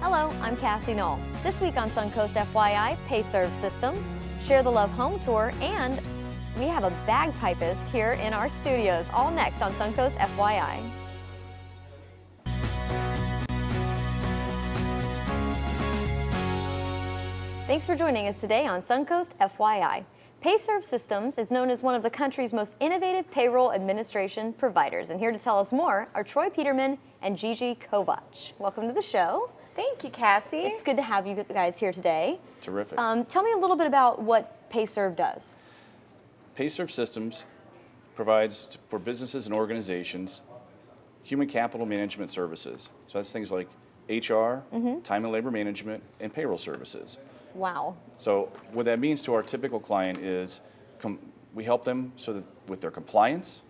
Hello, I'm Cassie Knoll. This week on Suncoast FYI, Payserve Systems, Share the Love Home Tour, and we have a bagpipist here in our studios. All next on Suncoast FYI. Thanks for joining us today on Suncoast FYI. Payserve Systems is known as one of the country's most innovative payroll administration providers. And here to tell us more are Troy Peterman and Gigi Kovach. Welcome to the show. Thank you, Cassie. It's good to have you guys here today. Terrific. Tell me a little bit about what Payserve does. Payserve Systems provides for businesses and organizations human capital management services. So that's things like HR, time and labor management, and payroll services. Wow. So what that means to our typical client is we help them so that with their compliance,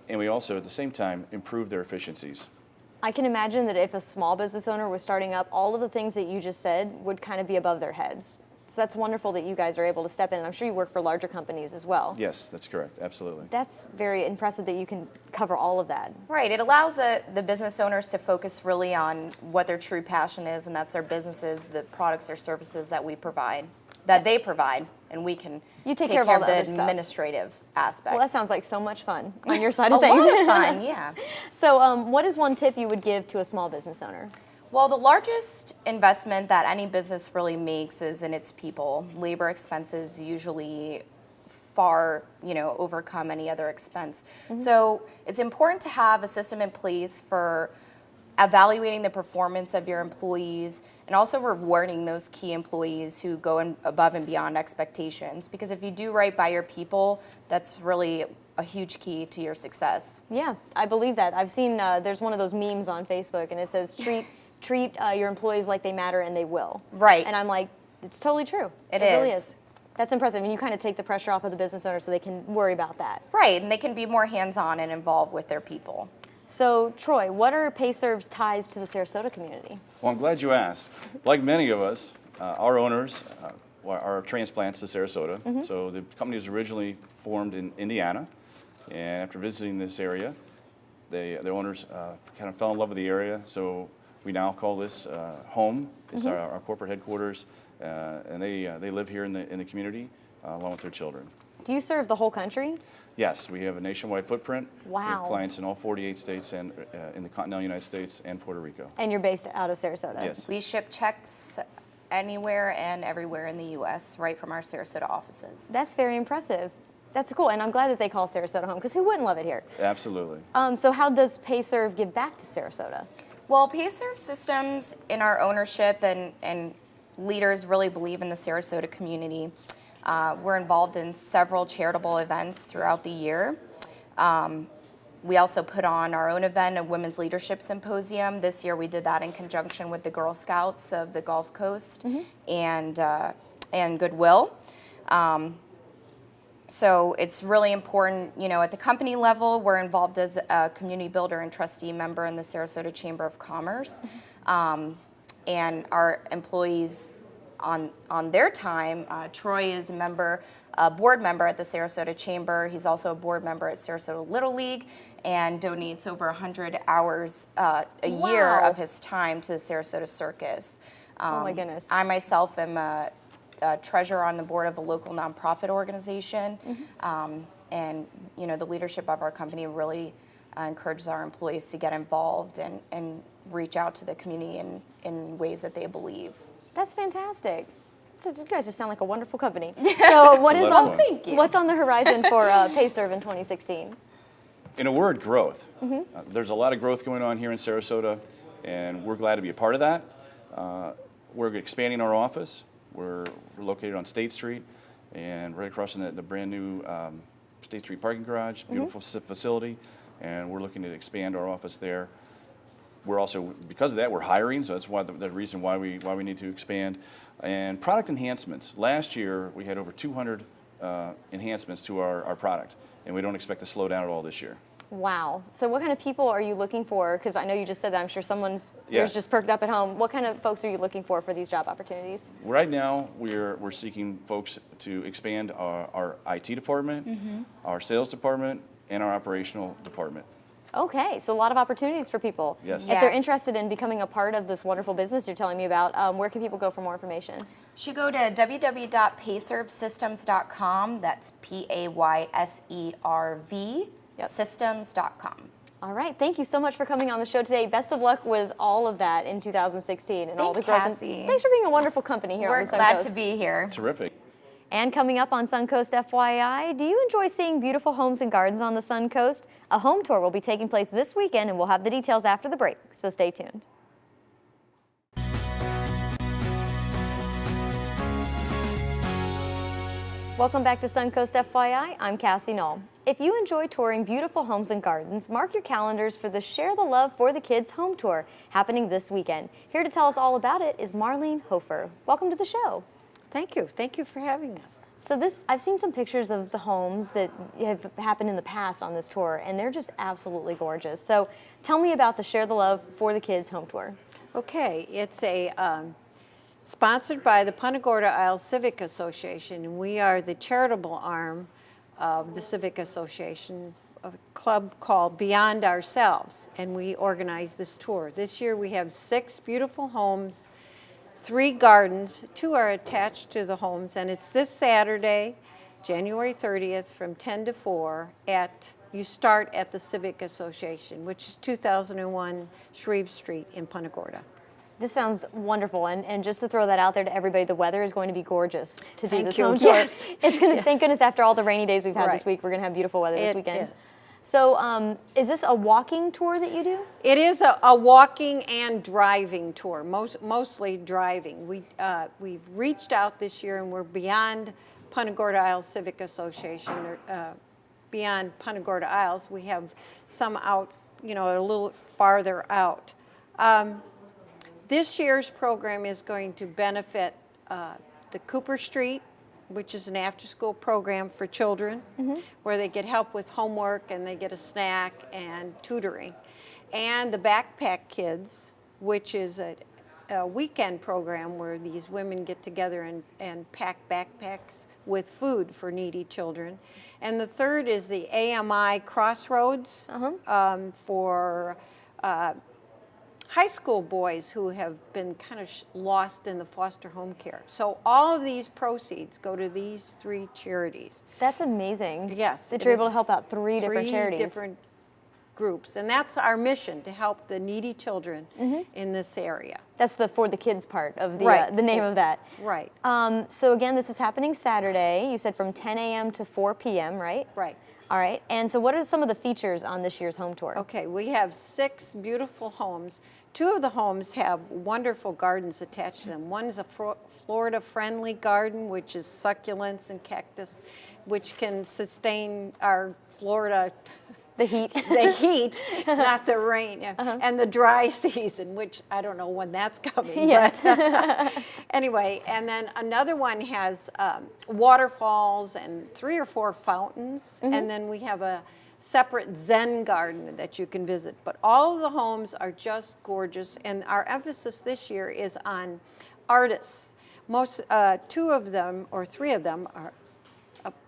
and we also at the same time improve their efficiencies. I can imagine that if a small business owner was starting up, all of the things that you just said would kind of be above their heads. So that's wonderful that you guys are able to step in. I'm sure you work for larger companies as well. Yes, that's correct. Absolutely. That's very impressive that you can cover all of that. Right. It allows the business owners to focus really on what their true passion is, and that's their businesses, the products or services that we provide, that they provide, and we can take care of all the other stuff. Administrative aspects. Well, that sounds like so much fun on your side of a things. lot of fun, yeah. So what is one tip you would give to a small business owner? Well, the largest investment that any business really makes is in its people. Labor expenses usually far, overcome any other expense. So it's important to have a system in place for evaluating the performance of your employees and also rewarding those key employees who go above and beyond expectations. Because if you do right by your people, that's really a huge key to your success. Yeah, I believe that. I've seen there's one of those memes on Facebook, and it says treat your employees like they matter, and they will. Right. And I'm like, it's totally true. It really is. is. That's impressive. And you kind of take the pressure off of the business owner so they can worry about that. Right, and they can be more hands-on and involved with their people. So, Troy, what are Payserve's ties to the Sarasota community? Well, I'm glad you asked. Like many of us, our owners are transplants to Sarasota. So the company was originally formed in Indiana, and after visiting this area, the owners kind of fell in love with the area. So we now call this home. It's our corporate headquarters, and they live here in the community along with their children. Do you serve the whole country? Yes, we have a nationwide footprint. Wow. We have clients in all 48 states and in the continental United States and Puerto Rico. And you're based out of Sarasota? Yes. We ship checks anywhere and everywhere in the U.S., right from our Sarasota offices. That's very impressive. That's cool, and I'm glad that they call Sarasota home, because who wouldn't love it here? Absolutely. So how does Payserve give back to Sarasota? Well, Payserve Systems in our ownership and leaders really believe in the Sarasota community. We're involved in several charitable events throughout the year. We also put on our own event, a Women's Leadership Symposium. This year we did that in conjunction with the Girl Scouts of the Gulf Coast and Goodwill. So it's really important, at the company level, we're involved as a community builder and trustee member in the Sarasota Chamber of Commerce. And our employees on their time, Troy is a board member at the Sarasota Chamber. He's also a board member at Sarasota Little League and donates over 100 hours a year of his time to the Sarasota Circus. Oh my goodness. I myself am a treasurer on the board of a local nonprofit organization. And the leadership of our company really encourages our employees to get involved and reach out to the community in ways that they believe. That's fantastic. So you guys just sound like a wonderful company. So what's on the horizon for Payserve in 2016? In a word, growth. There's a lot of growth going on here in Sarasota, and we're glad to be a part of that. We're expanding our office. We're located on State Street and right across from the brand new State Street parking garage, beautiful facility, and we're looking to expand our office there. We're also, because of that, we're hiring, so that's why the reason why we need to expand. And product enhancements. Last year, we had over 200 enhancements to our product, and we don't expect to slow down at all this year. Wow. So what kind of people are you looking for? Because I know you just said that. I'm sure someone's ears just perked up at home. What kind of folks are you looking for these job opportunities? Right now, we're seeking folks to expand our IT department, our sales department, and our operational department. Okay, so a lot of opportunities for people. Yes. If they're Yeah. interested in becoming a part of this wonderful business you're telling me about, where can people go for more information? Should go to www.payservesystems.com. That's Payserv Yep. systems.com. All right, thank you so much for coming on the show today. Best of luck with all of that in 2016 and all the Thanks, growth. Cassie. Thanks for being a wonderful company here We're on the glad Suncoast. to be here. Terrific. And coming up on Suncoast FYI, do you enjoy seeing beautiful homes and gardens on the Suncoast? A home tour will be taking place this weekend, and we'll have the details after the break, so stay tuned. Welcome back to Suncoast FYI. I'm Cassie Knoll. If you enjoy touring beautiful homes and gardens, mark your calendars for the Share the Love for the Kids home tour happening this weekend. Here to tell us all about it is Marlene Hofer. Welcome to the show. Thank you. Thank you for having us. So I've seen some pictures of the homes that have happened in the past on this tour, and they're just absolutely gorgeous. So tell me about the Share the Love for the Kids home tour. Okay, it's a sponsored by the Punta Gorda Isles Civic Association, and we are the charitable arm of the Civic Association, a club called Beyond Ourselves, and we organize this tour. This year we have 6 beautiful homes, 3 gardens, 2 are attached to the homes, and it's this Saturday, January 30th from 10 to 4 you start at the Civic Association, which is 2001 Shreve Street in Punta Gorda. This sounds wonderful, and just to throw that out there to everybody, the weather is going to be gorgeous to do Thank this you. home tour. Yes. It's going to, thank goodness, after all the rainy days we've had this Right. week, we're going to have beautiful weather this It weekend. is. So is this a walking tour that you do? It is a walking and driving tour, mostly driving. We've reached out this year, and we're beyond Punta Gorda Isles Civic Association. Beyond Punta Gorda Isles, we have some out, a little farther out. This year's program is going to benefit the Cooper Street, which is an after-school program for children, where they get help with homework and they get a snack and tutoring. And the Backpack Kids, which is a weekend program where these women get together and pack backpacks with food for needy children. And the third is the AMI Crossroads for high school boys who have been kind of lost in the foster home care. So all of these proceeds go to these 3 charities. That's amazing. Yes. That it you're is able to help out 3 different charities. Different groups. And that's our mission, to help the needy children in this area. That's the for the kids part of the Right. the name of that. Right. So again, this is happening Saturday. You said from 10 a.m. to 4 p.m., right? Right. All right. And so what are some of the features on this year's home tour? Okay, we have 6 beautiful homes. 2 of the homes have wonderful gardens attached to them. One is a Florida-friendly garden, which is succulents and cactus, which can sustain our Florida The heat. the heat, not the rain, and the dry season, which I don't know when that's coming. Yes. But anyway, and then another one has waterfalls and 3 or 4 fountains, and then we have a separate Zen garden that you can visit. But all of the homes are just gorgeous, and our emphasis this year is on artists. Most 2 of them or 3 of them are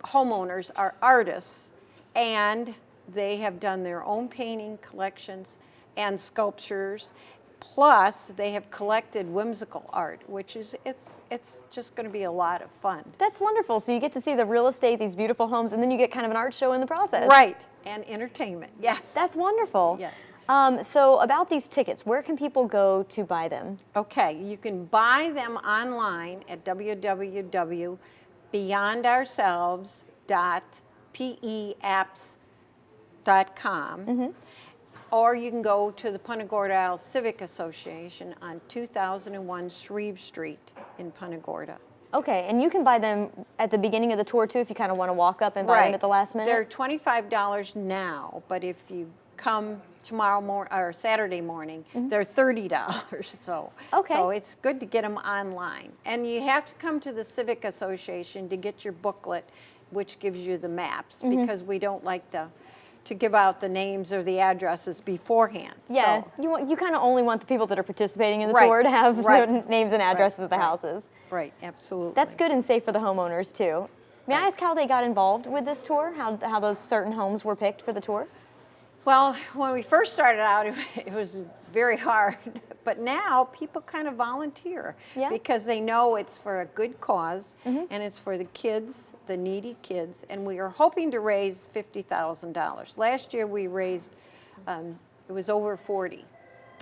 homeowners are artists, and they have done their own painting collections and sculptures, plus they have collected whimsical art, which is it's just going to be a lot of fun. That's wonderful. So you get to see the real estate, these beautiful homes, and then you get kind of an art show in the process. Right, and entertainment. Yes. That's wonderful. Yes. So about these tickets, where can people go to buy them? Okay, you can buy them online at www.beyondourselves.peapps.com, or you can go to the Punta Gorda Isles Civic Association on 2001 Shreve Street in Punta Gorda. Okay, and you can buy them at the beginning of the tour too if you kind of want to walk up and buy them at the last minute? They're $25 now, but if you come tomorrow morning or Saturday morning, they're $30. So it's good to get them online. And you have to come to the Civic Association to get your booklet, which gives you the maps, because we don't like to give out the names or the addresses beforehand. Yeah, So, you kind of only want the people that are participating in the Right, tour to have right. the names and addresses of the right. houses. right, absolutely. That's good and safe for the homeowners too. May I ask how they got involved with this tour? How those certain homes were picked for the tour? Well, when we first started out, it was very hard, but now people kind of volunteer Yeah. because they know it's for a good cause and it's for the kids, the needy kids, and we are hoping to raise $50,000. Last year we raised, it was over 40.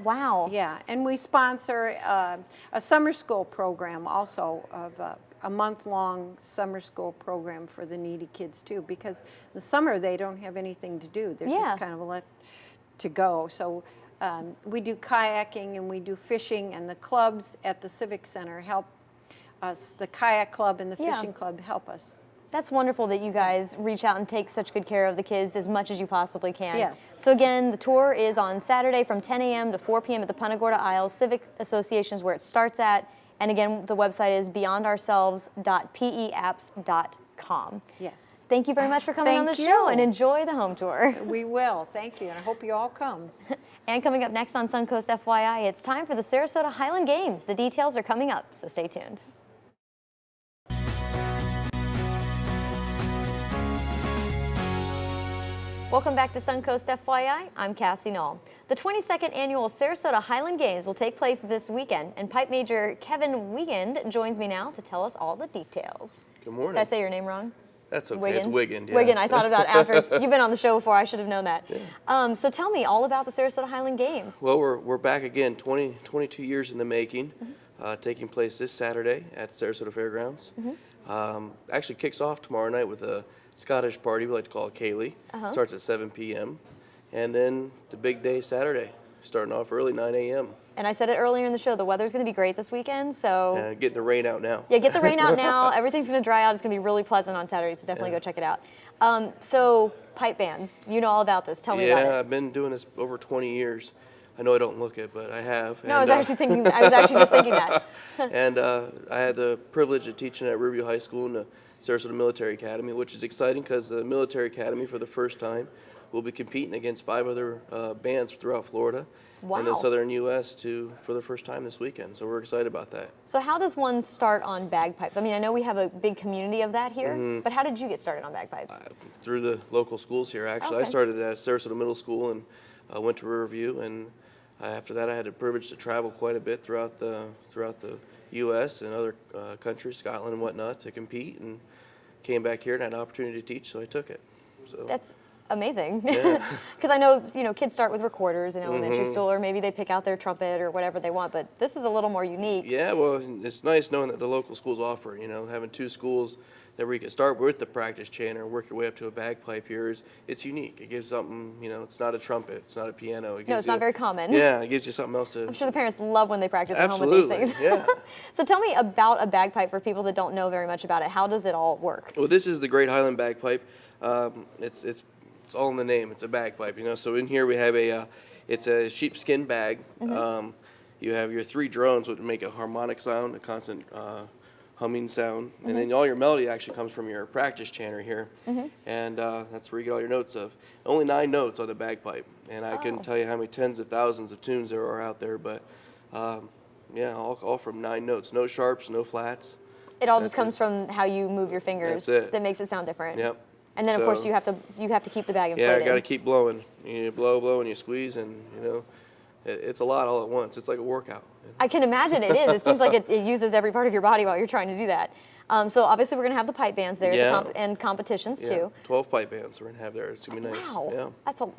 Wow. Yeah, and we sponsor a summer school program also of a month-long summer school program for the needy kids too, because in the summer they don't have anything to do. They're Yeah. just kind of let to go. So we do kayaking and we do fishing, and the clubs at the Civic Center help us. The kayak club and the Yeah. fishing club help us. That's wonderful that you guys reach out and take such good care of the kids as much as you possibly can. Yes. So again, the tour is on Saturday from 10 a.m. to 4 p.m. at the Punta Gorda Isles Civic Association is where it starts at. And again, the website is beyondourselves.peapps.com. Yes. Thank you very much for coming on the Thank show you. and enjoy the home tour. We will. Thank you, and I hope you all come. And coming up next on Suncoast FYI, it's time for the Sarasota Highland Games. The details are coming up, so stay tuned. Welcome back to Suncoast FYI. I'm Cassie Knoll. The 22nd annual Sarasota Highland Games will take place this weekend, and Pipe Major Kevin Wiegand joins me now to tell us all the details. Good morning. Did I say your name wrong? That's okay. It's Wiegand. Yeah. Wiegand. I thought about it after. You've been on the show before. I should have known that. Yeah. So tell me all about the Sarasota Highland Games. Well, we're back again, 22 years in the making, taking place this Saturday at Sarasota Fairgrounds. Actually kicks off tomorrow night with a Scottish party, we like to call it Kaylee. Starts at 7 p.m. And then the big day Saturday, starting off early, 9 a.m. And I said it earlier in the show, the weather's going to be great this weekend, so... Getting the rain out now. Yeah, get the rain out now. Everything's going to dry out. It's going to be really pleasant on Saturday, so definitely go check it out. So, pipe bands, you know all about this. Tell me about it. Yeah, I've been doing this over 20 years. I know I don't look it, but I have. No, I was actually just thinking that. And I had the privilege of teaching at Rubio High School in the Sarasota Military Academy, which is exciting because the Military Academy, for the first time, will be competing against 5 other bands throughout Florida and the Wow. southern U.S. for the first time this weekend. So we're excited about that. So how does one start on bagpipes? I mean, I know we have a big community of that here, but how did you get started on bagpipes? Through the local schools here, actually. Okay. I started at Sarasota Middle School and went to Riverview, and after that I had the privilege to travel quite a bit throughout the U.S. and other countries, Scotland and whatnot, to compete, and came back here and had an opportunity to teach, so I took it. So That's amazing. Yeah. Because I know, kids start with recorders in elementary school, or maybe they pick out their trumpet or whatever they want, but this is a little more unique. Yeah, well, it's nice knowing that the local schools offer, having 2 schools that where you can start with the practice chain and work your way up to a bagpipe here it's unique. It gives something, it's not a trumpet, it's not a piano. No, it's not very common. Yeah, it gives you something else to... I'm sure the parents love when they practice at home with these Absolutely, things. yeah. So tell me about a bagpipe for people that don't know very much about it. How does it all work? Well, this is the Great Highland Bagpipe. It's all in the name. It's a bagpipe, So in here we have it's a sheepskin bag. You have your 3 drones, which make a harmonic sound, a constant humming sound, and then all your melody actually comes from your practice chanter here, and that's where you get all your notes of. Only 9 notes on the bagpipe, and I couldn't tell you how many tens of thousands of tunes there are out there, but yeah, all from 9 notes. No sharps, no flats. It all just comes from how you move your fingers. That's it. That makes it sound different. Yep. And then of course So- you have to keep the bag inflated. Yeah, I got to keep blowing. You blow, and you squeeze, and it's a lot all at once. It's like a workout. I can imagine it is. It seems like it uses every part of your body while you're trying to do that. So obviously we're going to have the pipe bands there Yeah. and competitions Yeah, too. 12 pipe bands we're gonna have there. It's gonna be nice. Wow, Yeah.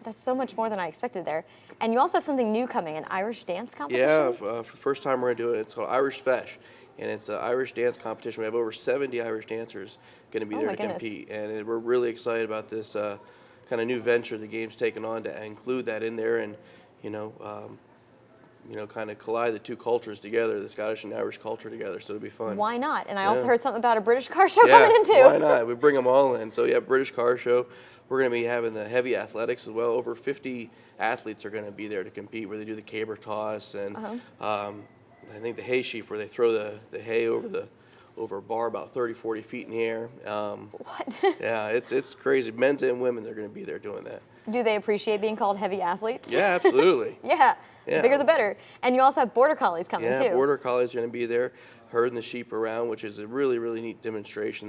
that's so much more than I expected there. And you also have something new coming, an Irish dance competition? Yeah, for the first time we're gonna do it. It's called Irish Fesh, and it's an Irish dance competition. We have over 70 Irish dancers going to be Oh there my to goodness. compete, and we're really excited about this kind of new venture the game's taken on to include that in there, and kind of collide the 2 cultures together, the Scottish and Irish culture together. So it'll be fun. Why not? And I Yeah. also heard something about a British car show Yeah, coming in too. why not? We bring them all in. So yeah, British car show. We're going to be having the heavy athletics as well. Over 50 athletes are going to be there to compete, where they do the caber toss and I think the hay sheaf, where they throw the hay over a bar about 30, 40 feet in the air. What? Yeah, it's crazy. Men's and women, they're going to be there doing that. Do they appreciate being called heavy athletes? Yeah, absolutely. Yeah. The Yeah. bigger the better. And you also have border collies coming Yeah, too. border collies are going to be there, herding the sheep around, which is a really, really neat demonstration.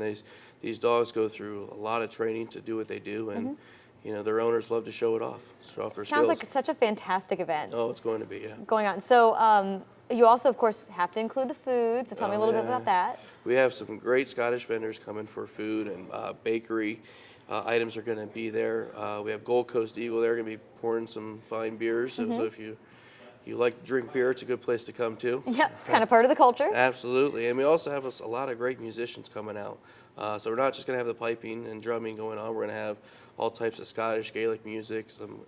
These dogs go through a lot of training to do what they do, and their owners love to show it off, show off their Sounds skills. like such a fantastic event Oh, it's going to be, yeah. going on. So you also, of course, have to include the food. So tell me a little bit about that. We have some great Scottish vendors coming for food and bakery items are going to be there. We have Gold Coast Eagle. They're going to be pouring some fine beers. So if you like to drink beer, it's a good place to come to. Yeah, it's kind of part of the culture. Absolutely. And we also have a lot of great musicians coming out. So we're not just going to have the piping and drumming going on. We're going to have all types of Scottish Gaelic music, some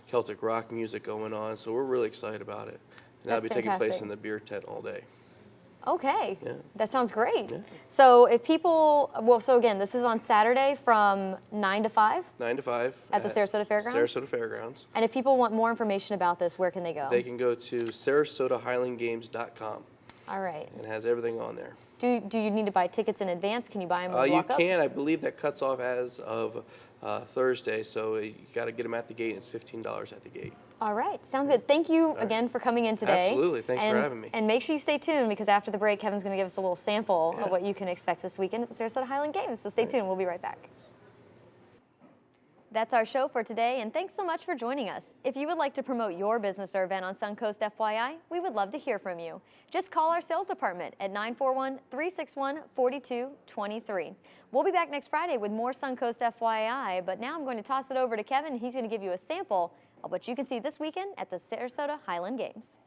Celtic rock music going on. So we're really excited about it. And that'll be taking place fantastic. in the beer tent all day. Okay, Yeah. that sounds great. Yeah. So if people, so again, this is on Saturday from 9 to 5 9 to 5. at the Sarasota Fairgrounds? Sarasota Fairgrounds. And if people want more information about this, where can they go? They can go to SarasotaHighlandGames.com. All right. and it has everything on there. Do you need to buy tickets in advance? Can you buy them when you You walk up? can. I believe that cuts off as of Thursday, so you got to get them at the gate. It's $15 at the gate. All right, sounds good. Thank you again for coming in today. Absolutely. Thanks for having me. And make sure you stay tuned because after the break, Kevin's going to give us a little sample Yeah. of what you can expect this weekend at the Sarasota Highland Games. So stay tuned. We'll be right back. That's our show for today, and thanks so much for joining us. If you would like to promote your business or event on Suncoast FYI, we would love to hear from you. Just call our sales department at 941-361-4223. We'll be back next Friday with more Suncoast FYI, but now I'm going to toss it over to Kevin. He's going to give you a sample of what you can see this weekend at the Sarasota Highland Games.